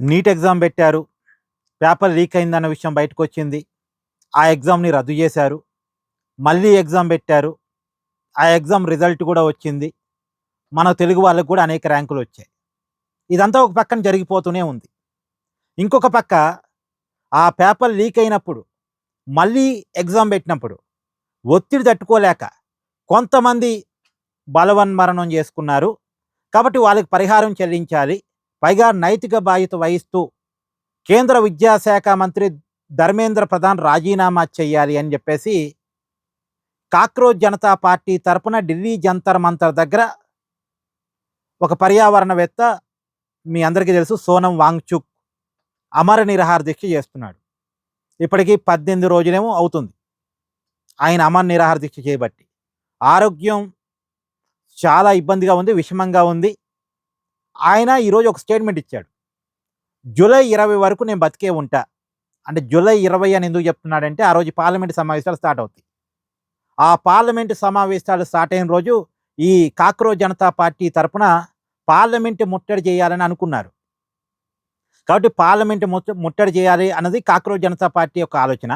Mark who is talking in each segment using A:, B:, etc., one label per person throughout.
A: NEET exam పెట్టారు. Paper leak అయిందన్న విషయం బయటకొచ్చింది. ఆ ఎగ్జామ్‌ని రద్దు చేశారు. మళ్ళీ ఎగ్జామ్ పెట్టారు. ఆ ఎగ్జామ్ రిజల్ట్ కూడా వచ్చింది. మన తెలుగు వాళ్ళకి కూడా అనేక ర్యాంకులొచ్చాయి. ఇదంతా ఒక పక్కన జరిగిపోతూనే ఉంది. ఇంకొక పక్క ఆ పేపర్ లీక్ అయినప్పుడు, మళ్ళీ ఎగ్జామ్ పెట్టినప్పుడు ఒత్తిడి తట్టుకోలేక కొంతమంది బలవన్మరణం చేసుకున్నారు. కాబట్టి వాళ్ళకి పరిహారం చెల్లించాలి. పైగా నైతిక బాధ్యత వహిస్తూ కేంద్ర విద్యాశాఖ మంత్రి ధర్మేంద్ర ప్రధాన్ రాజీనామా చేయాలి అని చెప్పేసి కాక్రోచ్ జనతా పార్టీ తరపున ఢిల్లీ జంతర్ మంతర్ దగ్గర ఒక పర్యావరణవేత్త, మీ అందరికీ తెలుసు, సోనం వాంగ్‌చుక్ అమర నిరాహార దీక్ష చేస్తున్నాడు. ఇప్పటికి 18 రోజులేమో అవుతుంది ఆయన అమర నిరాహార దీక్ష చేయబట్టి. ఆరోగ్యం చాలా ఇబ్బందిగా ఉంది, విషమంగా ఉంది. ఆయన ఈరోజు ఒక స్టేట్మెంట్ ఇచ్చాడు. జూలై 20 వరకు నేను బతికే ఉంటా. అంటే జూలై 20 అని ఎందుకు చెప్తున్నాడంటే ఆ రోజు పార్లమెంట్ సమావేశాలు స్టార్ట్ అవుతాయి. ఆ పార్లమెంటు సమావేశాలు స్టార్ట్ అయిన రోజు ఈ కాక్రోచ్ జనతా పార్టీ తరపున పార్లమెంట్ ముట్టడి చేయాలని అనుకున్నారు. కాబట్టి పార్లమెంట్ ముట్టడి చేయాలి అన్నది కాక్రోచ్ జనతా పార్టీ యొక్క ఆలోచన.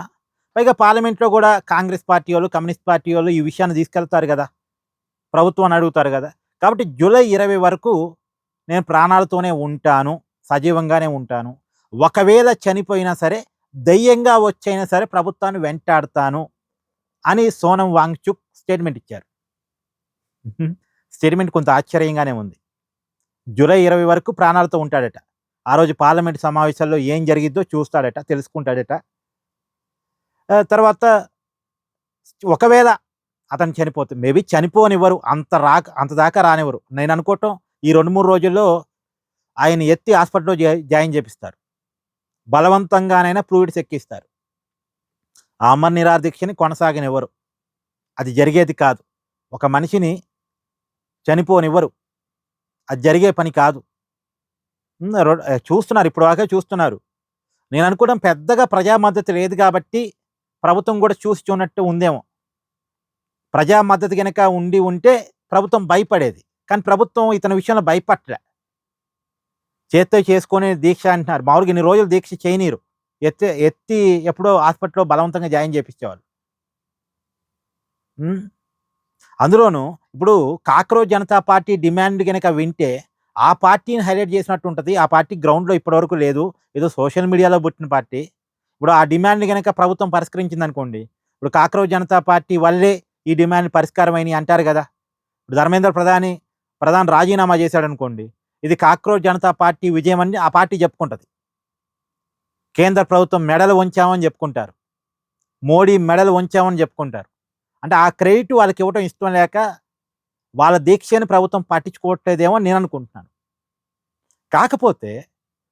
A: పైగా పార్లమెంట్‌లో కూడా కాంగ్రెస్ పార్టీ వాళ్ళు, కమ్యూనిస్ట్ పార్టీ వాళ్ళు ఈ విషయాన్ని తీసుకెళ్తారు కదా! ప్రభుత్వాన్ని అడుగుతారు కదా! కాబట్టి జూలై 20 వరకు నేను ప్రాణాలతోనే ఉంటాను, సజీవంగానే ఉంటాను. ఒకవేళ చనిపోయినా సరే, దెయ్యంగా వచ్చైనా సరే ప్రభుత్వాన్ని వెంటాడతాను అని సోనం వాంగ్‌చుక్ స్టేట్మెంట్ ఇచ్చారు. స్టేట్మెంట్ కొంత ఆశ్చర్యంగానే ఉంది. జూలై 20 వరకు ప్రాణాలతో ఉంటాడట. ఆ రోజు పార్లమెంట్ సమావేశాల్లో ఏం జరిగిద్దో చూస్తాడట, తెలుసుకుంటాడట. తర్వాత ఒకవేళ అతను చనిపోతే, మేబీ చనిపోనివ్వరు, అంత దాకా రానివ్వరు. నేను అనుకోవటం ఈ 2, 3 రోజుల్లో ఆయన ఎత్తి హాస్పిటల్‌లో జాయిన్ చేపిస్తారు. బలవంతంగానైనా ఫ్లూయిడ్స్ ఎక్కిస్తారు. ఆ అమర నిరాహార దీక్షని కొనసాగనివ్వరు. అది జరిగేది కాదు. ఒక మనిషిని చనిపోనివ్వరు. అది జరిగే పని కాదు. చూస్తున్నారు, ఇప్పటిదాకా చూస్తున్నారు. నేను అనుకోవడం పెద్దగా ప్రజా మద్దతు లేదు కాబట్టి ప్రభుత్వం కూడా చూసి చూడనట్టు ఉందేమో. ప్రజా మద్దతు గనక ఉంటే ప్రభుత్వం భయపడేది. కానీ ప్రభుత్వం ఇతని విషయంలో భయపడలే. చేత్తో చేసుకునే దీక్ష అంటున్నారు. మామూలుగా ఇన్ని రోజులు దీక్ష చేయనీరు. ఎత్తి ఎప్పుడో హాస్పిటల్‌లో బలవంతంగా జాయిన్ చేపిచ్చేవాళ్ళు. అందులోనూ ఇప్పుడు కాక్రోచ్ జనతా పార్టీ డిమాండ్ గనక వింటే ఆ పార్టీని హైలైట్ చేసినట్టు ఉంటది. ఆ పార్టీ గ్రౌండ్‌లో ఇప్పటివరకు లేదు. ఏదో సోషల్ మీడియాలో పుట్టిన పార్టీ. ఇప్పుడు ఆ డిమాండ్‌ని గనక ప్రభుత్వం పరిష్కరించిందనుకోండి, ఇప్పుడు కాక్రోచ్ జనతా పార్టీ వల్లే ఈ డిమాండ్ పరిష్కారం అయినాయి అంటారు గదా! ఇప్పుడు ధర్మేంద్ర ప్రధాన్ రాజీనామా చేశాడనుకోండి, ఇది కాక్రోచ్ జనతా పార్టీ విజయం అని ఆ పార్టీ చెప్పుకుంటది. కేంద్ర ప్రభుత్వం మెడలు వంచామని చెప్పుకుంటారు. మోడీ మెడలు వంచామని చెప్పుకుంటారు. అంటే ఆ క్రెడిట్ వాళ్ళకి ఇవ్వటం ఇష్టం లేక వాళ్ళ దీక్షని ప్రభుత్వం పట్టించుకోవట్లేదేమో నేను అనుకుంటున్నాను. కాకపోతే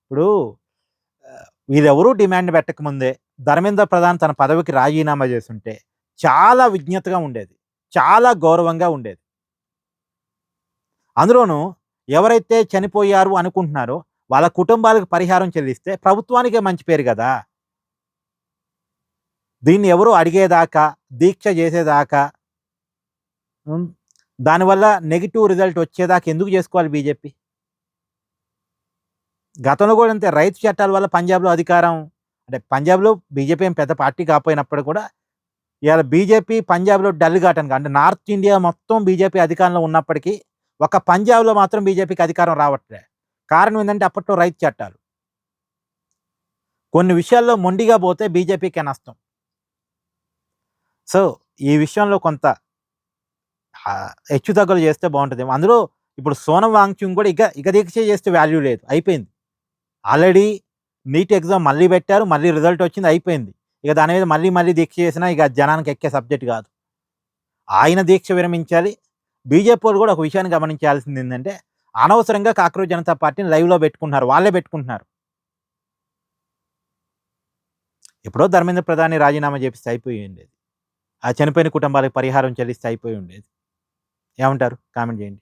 A: ఇప్పుడు వీళ్ళెవరూ డిమాండ్ పెట్టకముందే ధర్మేంద్ర ప్రధాన్ తన పదవికి రాజీనామా చేసుంటే చాలా విజ్ఞతగా ఉండేది. చాలా గౌరవంగా ఉండేది. అందులోనూ ఎవరైతే చనిపోయారు అనుకుంటున్నారో వాళ్ళ కుటుంబాలకు పరిహారం చెల్లిస్తే ప్రభుత్వానికే మంచి పేరు గదా! దీన్ని ఎవరు అడిగేదాకా, దీక్ష చేసేదాకా, దానివల్ల నెగెటివ్ రిజల్ట్ వచ్చేదాకా ఎందుకు చేసుకోవాలి బీజేపీ? గతంలో కూడా అంతే. రైతు చట్టాల వల్ల పంజాబ్‌లో అధికారం, అంటే పంజాబ్‌లో బీజేపీ ఏం పెద్ద పార్టీ కాకపోయినప్పుడు కూడా ఇవాళ బీజేపీ పంజాబ్‌లో డల్ కావటానికి, అంటే నార్త్ ఇండియా మొత్తం బీజేపీ అధికారంలో ఉన్నప్పటికీ ఒక పంజాబ్‌లో మాత్రం బీజేపీకి అధికారం రావట్లే. కారణం ఏందంటే అప్పట్లో రైతు చట్టాలు. కొన్ని విషయాల్లో మొండిగా పోతే బీజేపీకే నష్టం. సో, ఈ విషయంలో కొంత హెచ్చుతగ్గులు చేస్తే బావుంటదేమో. అందులో ఇప్పుడు సోనం వాంగ్‌చుక్ కూడా ఇక దీక్ష చేస్తే వాల్యూ లేదు. అయిపోయింది. ఆల్రెడీ నీట్ ఎగ్జామ్ మళ్ళీ పెట్టారు. మళ్ళీ రిజల్ట్ వచ్చింది, అయిపోయింది. ఇక దాని మీద మళ్ళీ దీక్ష చేసినా ఇక జనానికి ఎక్కే సబ్జెక్ట్ కాదు. ఆయన దీక్ష విరమించాలి. బీజేపీ వాళ్ళు కూడా ఒక విషయాన్ని గమనించాల్సింది ఏందంటే, అనవసరంగా కాక్రోచ్ జనతా పార్టీని లైవ్‌లో పెట్టుకుంటున్నారు. వాళ్ళే పెట్టుకుంటున్నారు. ఎప్పుడో ధర్మేంద్ర ప్రధాన్‌ని రాజీనామా చేపిస్తే అయిపోయి ఉండేది. ఆ చనిపోయిన కుటుంబాలకు పరిహారం చెల్లిస్తే అయిపోయి ఉండేది. ఏమంటారు? కామెంట్ చేయండి.